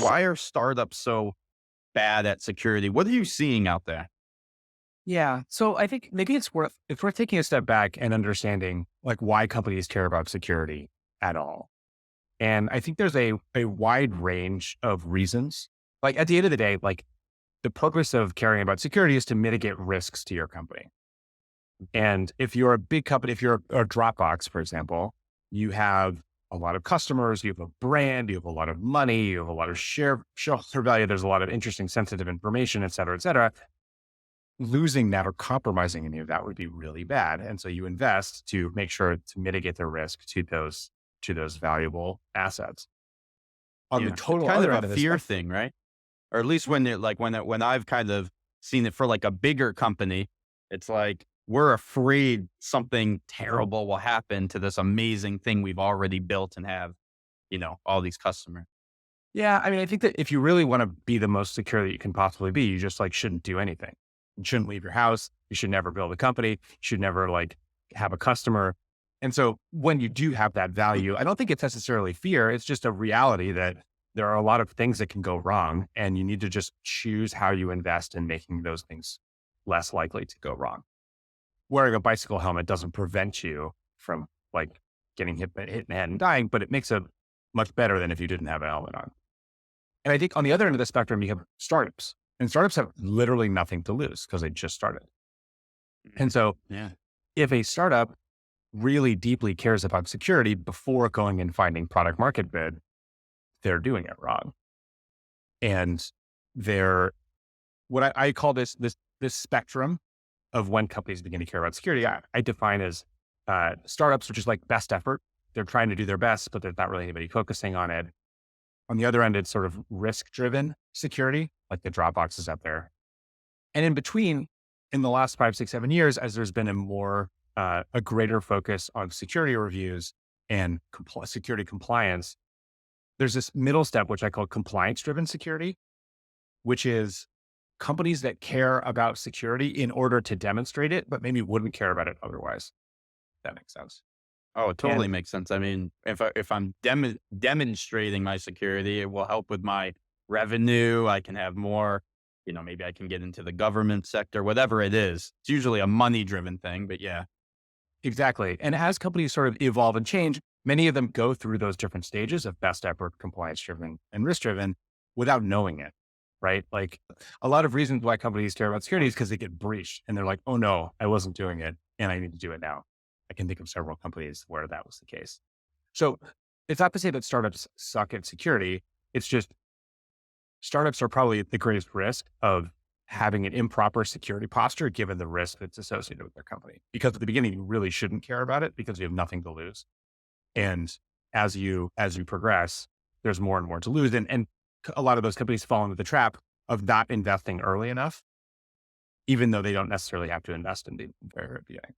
why are startups so bad at security? What are you seeing out there? Yeah. So I think maybe it's worth taking a step back and understanding like why companies care about security at all. And I think there's a wide range of reasons. Like at the end of the day, like the purpose of caring about security is to mitigate risks to your company. And if you're a big company, if you're a Dropbox, for example, you have a lot of customers, you have a brand, you have a lot of money, you have a lot of shareholder value. There's a lot of interesting, sensitive information, et cetera, et cetera. Losing that or compromising any of that would be really bad. And so you invest to make sure to mitigate the risk to those valuable assets. On the Yeah, it's total kind other of a end of the fear spectrum, thing, right? Or at least when it like when I've kind of seen it for like a bigger company, it's like we're afraid something terrible will happen to this amazing thing we've already built and have, all these customers. yeah, I mean, I think that if you really want to be the most secure that you can possibly be, you just like shouldn't do anything. You shouldn't leave your house. You should never build a company. You should never like have a customer. And so when you do have that value, I don't think it's necessarily fear. It's just a reality that there are a lot of things that can go wrong and you need to just choose how you invest in making those things less likely to go wrong. Wearing a bicycle helmet doesn't prevent you from like getting hit in the head and dying, but it makes it much better than if you didn't have a helmet on. And I think on the other end of the spectrum, you have startups, and startups have literally nothing to lose because they just started. Mhm. And so Yeah. if a startup really deeply cares about security before going and finding product market fit, they're doing it wrong. And they're what I call this spectrum of when companies begin to care about security. I define as startups, which is like best effort. They're trying to do their best, but there's not really anybody focusing on it. On the other end, it's sort of risk driven security, like the Dropboxes out there. And in between, in the last 5, 6, 7 years, as there's been a greater focus on security reviews and security compliance, there's this middle step, which I call compliance driven security, which is companies that care about security in order to demonstrate it, but maybe wouldn't care about it otherwise. If that makes sense. Oh, it totally And makes sense. I mean, if I'm demonstrating my security, it will help with my revenue. I can have more, maybe I can get into the government sector, whatever it is. It's usually a money driven thing, but yeah. exactly. And as companies sort of evolve and change, many of them go through those different stages of best effort, compliance driven, and risk driven without knowing it. Right. Like a lot of reasons why companies care about security is because they get breached and they're like, oh no, I wasn't doing it and I need to do it now. I can think of several companies where that was the case. So it's not to say that startups suck at security. It's just startups are probably at the greatest risk of having an improper security posture given the risk that's associated with their company. Because at the beginning, you really shouldn't care about it because you have nothing to lose. And as you progress, there's more and more to lose. And a lot of those companies fall into the trap of not investing early enough, even though they don't necessarily have to invest in the very beginning.